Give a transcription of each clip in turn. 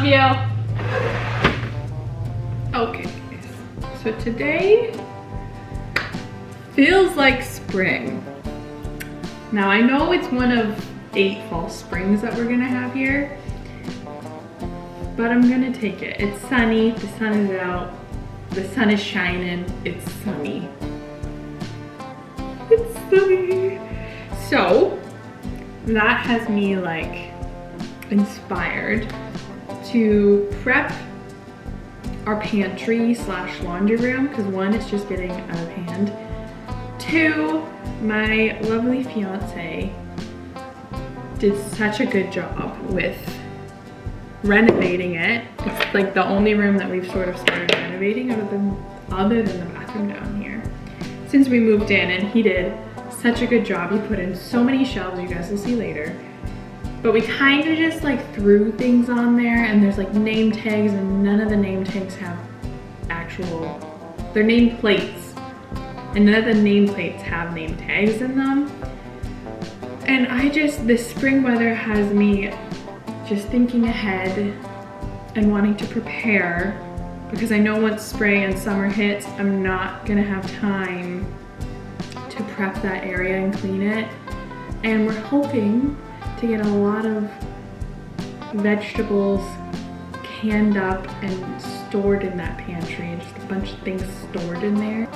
Love you. Okay, so today feels like spring. Now I know it's one of 8 false springs that we're gonna have here, but I'm gonna take it. It's sunny, the sun is out, the sun is shining, it's sunny. It's sunny. So that has me like inspired to prep our pantry slash laundry room, because 1, it's just getting out of hand. 2, my lovely fiance did such a good job with renovating it. It's like the only room that we've sort of started renovating other than the bathroom down here since we moved in, and he did such a good job. He put in so many shelves, you guys will see later. But we kind of just like threw things on there, and there's like name tags, and none of the name tags have they're name plates. And none of the nameplates have name tags in them. And this spring weather has me just thinking ahead and wanting to prepare, because I know once spring and summer hits, I'm not gonna have time to prep that area and clean it. And we're hoping to get a lot of vegetables canned up and stored in that pantry, and just a bunch of things stored in there.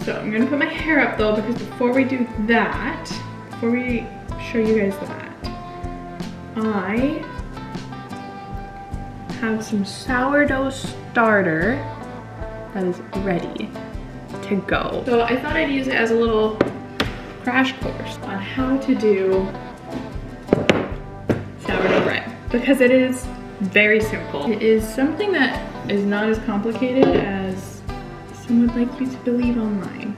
So I'm gonna put my hair up though, because before we do that, before we show you guys that, I have some sourdough starter that is ready to go. So I thought I'd use it as a little crash course on how to do sourdough bread, because it is very simple. It is something that is not as complicated as some would like you to believe online.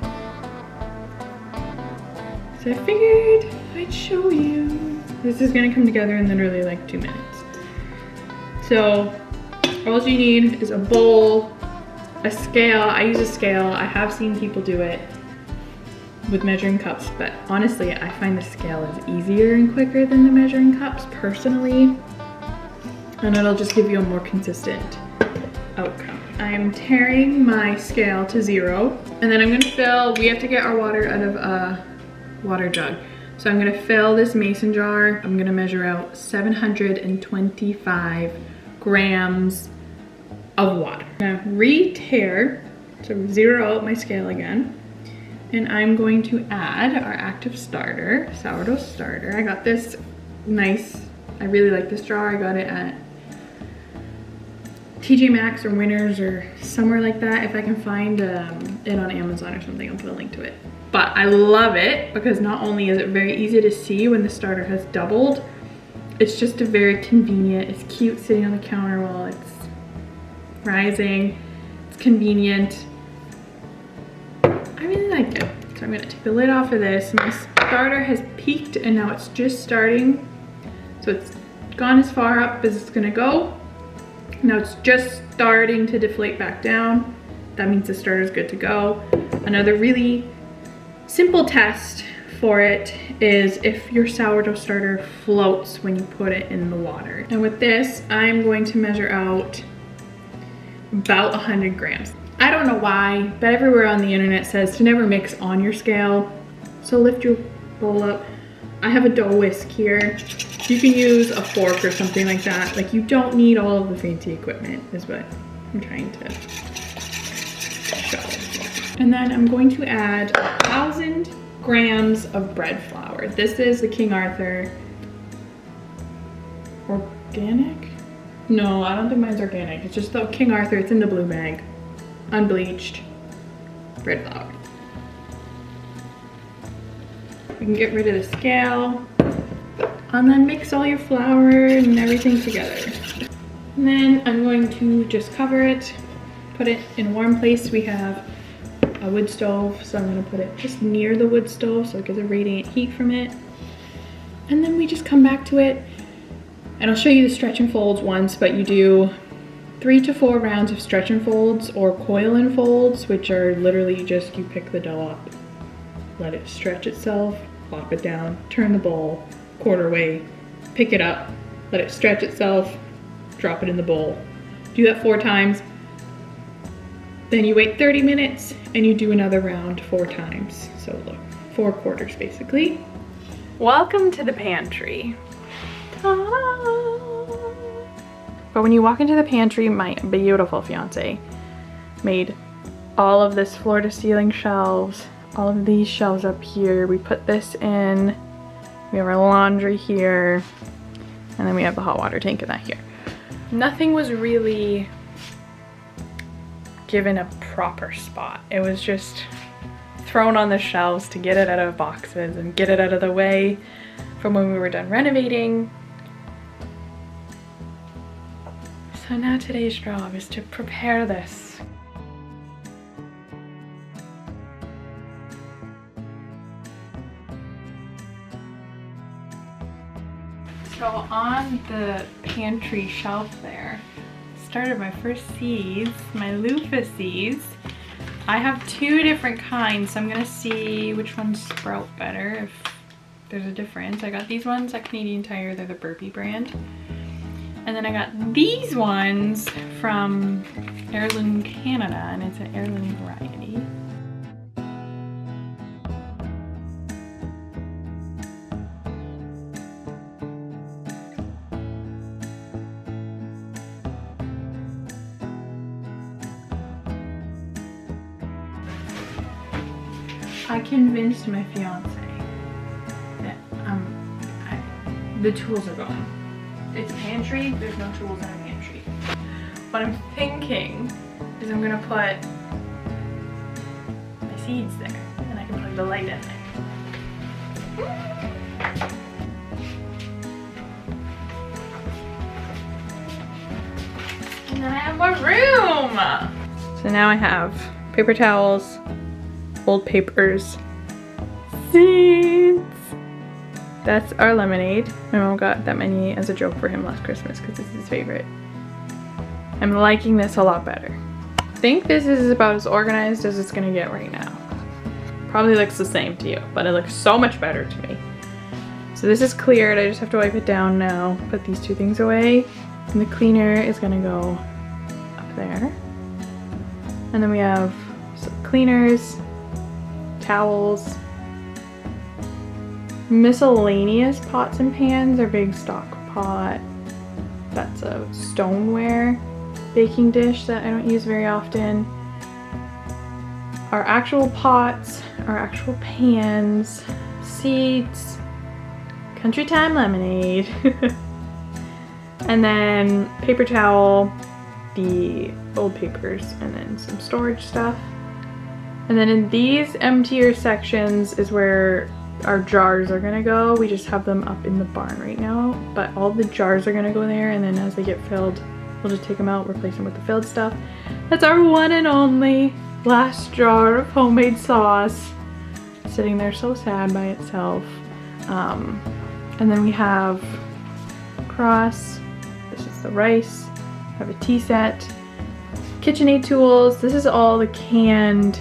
So I figured I'd show you. This is gonna come together in literally like 2 minutes. So all you need is a bowl, a scale. I use a scale. I have seen people do it with measuring cups, but honestly, I find the scale is easier and quicker than the measuring cups personally. And it'll just give you a more consistent outcome. I'm tearing my scale to 0, and then I'm gonna fill, we have to get our water out of a water jug. So I'm gonna fill this mason jar. I'm gonna measure out 725 grams of water. I'm gonna re-tear, so 0 out my scale again. And I'm going to add our active starter, sourdough starter. I got this nice, I really like this jar. I got it at TJ Maxx or Winners or somewhere like that. If I can find it on Amazon or something, I'll put a link to it. But I love it because not only is it very easy to see when the starter has doubled, it's just a very convenient, it's cute sitting on the counter while it's rising. It's convenient. I really like it. So I'm gonna take the lid off of this. My starter has peaked and now it's just starting. So it's gone as far up as it's gonna go. Now it's just starting to deflate back down. That means the starter is good to go. Another really simple test for it is if your sourdough starter floats when you put it in the water. And with this, I'm going to measure out about 100 grams. I don't know why, but everywhere on the internet says to never mix on your scale. So lift your bowl up. I have a dough whisk here. You can use a fork or something like that. Like, you don't need all of the fancy equipment is what I'm trying to show. And then I'm going to add 1,000 grams of bread flour. This is the King Arthur organic? No, I don't think mine's organic. It's just the King Arthur, it's in the blue bag. Unbleached bread flour. You can get rid of the scale and then mix all your flour and everything together. And then I'm going to just cover it, put it in a warm place. We have a wood stove, so I'm gonna put it just near the wood stove so it gets a radiant heat from it. And then we just come back to it, and I'll show you the stretch and folds once, but you do 3 to 4 rounds of stretch and folds or coil and folds, which are literally just you pick the dough up, let it stretch itself, plop it down, turn the bowl quarter way, pick it up, let it stretch itself, drop it in the bowl. Do that 4 times. Then you wait 30 minutes and you do another round 4 times. So look, 4 quarters basically. Welcome to the pantry. Ta-da! But when you walk into the pantry, my beautiful fiance made all of this floor to ceiling shelves, all of these shelves up here. We put this in, we have our laundry here, and then we have the hot water tank in that here. Nothing was really given a proper spot. It was just thrown on the shelves to get it out of boxes and get it out of the way from when we were done renovating. So now today's job is to prepare this. So on the pantry shelf there, started my first seeds, my loofah seeds. I have 2 different kinds, so I'm gonna see which ones sprout better, if there's a difference. I got these ones at Canadian Tire, they're the Burpee brand. And then I got these ones from Heirloom Canada, and it's an heirloom variety. I convinced my fiance that the tools are gone. It's a pantry, there's no tools in a pantry. What I'm thinking is I'm gonna put my seeds there, and I can plug the light in there. And then I have more room! So now I have paper towels, old papers, seeds. That's our lemonade. My mom got that many as a joke for him last Christmas because it's his favorite. I'm liking this a lot better. I think this is about as organized as it's gonna get right now. Probably looks the same to you, but it looks so much better to me. So this is cleared, I just have to wipe it down now, put these 2 things away, and the cleaner is gonna go up there. And then we have some cleaners, towels, miscellaneous pots and pans, our big stock pot. That's a stoneware baking dish that I don't use very often. Our actual pots, our actual pans, seeds, Country Time lemonade, and then paper towel, the old papers, and then some storage stuff. And then in these emptier sections is where our jars are gonna go. We just have them up in the barn right now, but all the jars are gonna go there, and then as they get filled, we'll just take them out, replace them with the filled stuff. That's our one and only last jar of homemade sauce, sitting there so sad by itself. And then we have cross, this is the rice, I have a tea set, KitchenAid tools. This is all the canned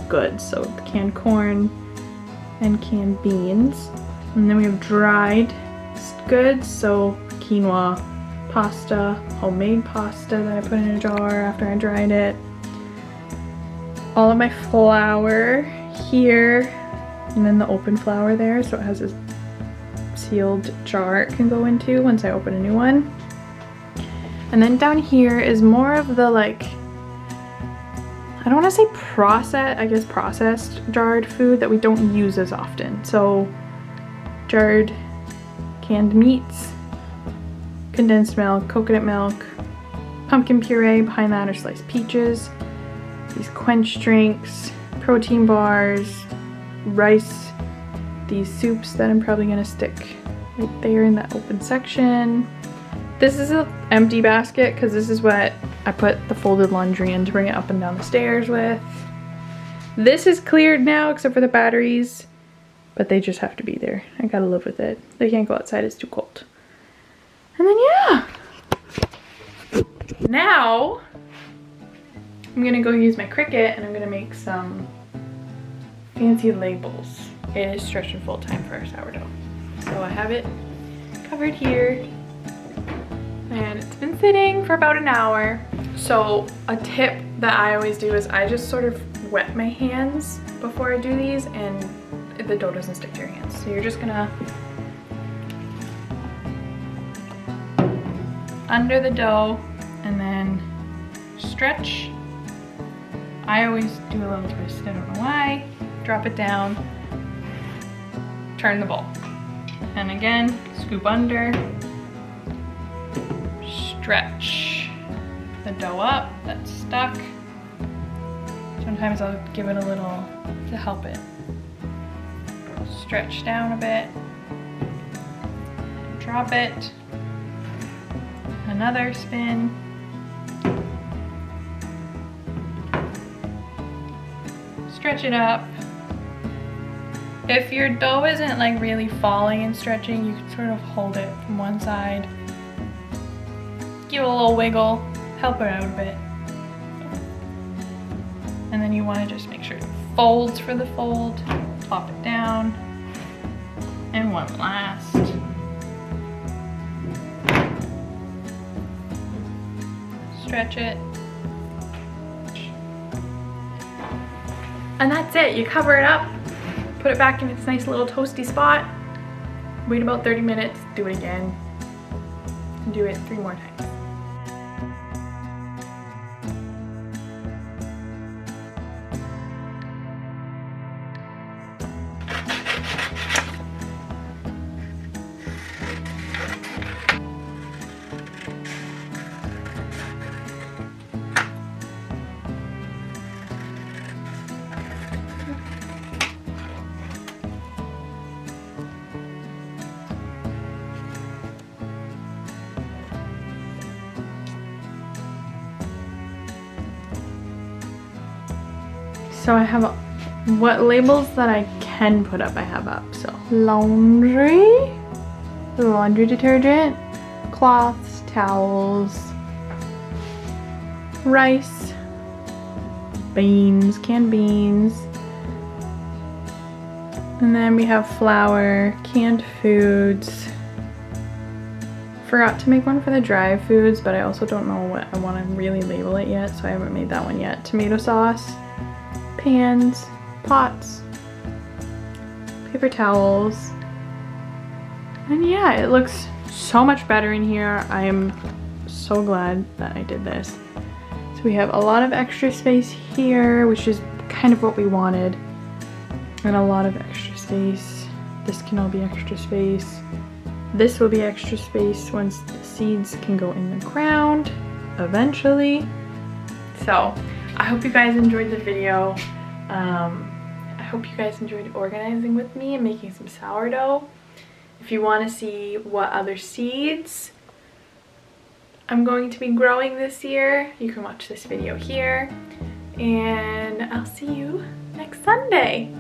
goods, so the canned corn and canned beans. And then we have dried goods, so quinoa, pasta, homemade pasta that I put in a jar after I dried it. All of my flour here, and then the open flour there, so it has a sealed jar it can go into once I open a new one. And then down here is more of the, like, I don't want to say processed jarred food that we don't use as often. So jarred canned meats, condensed milk, coconut milk, pumpkin puree. Behind that are sliced peaches, these quench drinks, protein bars, rice, these soups that I'm probably gonna stick right there in that open section. This is an empty basket because this is what I put the folded laundry in to bring it up and down the stairs with. This is cleared now except for the batteries, but they just have to be there. I gotta live with it. They can't go outside, it's too cold. And then yeah. Now, I'm gonna go use my Cricut and I'm gonna make some fancy labels. It is stretching full time for our sourdough. So I have it covered here. I and it's been sitting for about an hour. So a tip that I always do is I just sort of wet my hands before I do these, and the dough doesn't stick to your hands. So you're just gonna under the dough and then stretch. I always do a little twist, I don't know why. Drop it down, turn the bowl. And again, scoop under, stretch the dough up that's stuck. Sometimes I'll give it a little to help it stretch down a bit. Drop it. Another spin. Stretch it up. If your dough isn't like really falling and stretching, you can sort of hold it from one side. Give it a little wiggle, help it out a bit. And then you want to just make sure it folds for the fold. Plop it down. And one last. Stretch it. And that's it. You cover it up, put it back in its nice little toasty spot, wait about 30 minutes, do it again, and do it 3 more times. So I have what labels that I can put up, I have up. So laundry detergent, cloths, towels, rice, beans, canned beans, and then we have flour, canned foods. Forgot to make one for the dry foods, but I also don't know what I want to really label it yet, so I haven't made that one yet. Tomato sauce, pans, pots, paper towels, and yeah, it looks so much better in here. I am so glad that I did this. So we have a lot of extra space here, which is kind of what we wanted, and a lot of extra space. This can all be extra space. This will be extra space once the seeds can go in the ground eventually. So I hope you guys enjoyed the video. I hope you guys enjoyed organizing with me and making some sourdough. If you want to see what other seeds I'm going to be growing this year, you can watch this video here. And I'll see you next Sunday.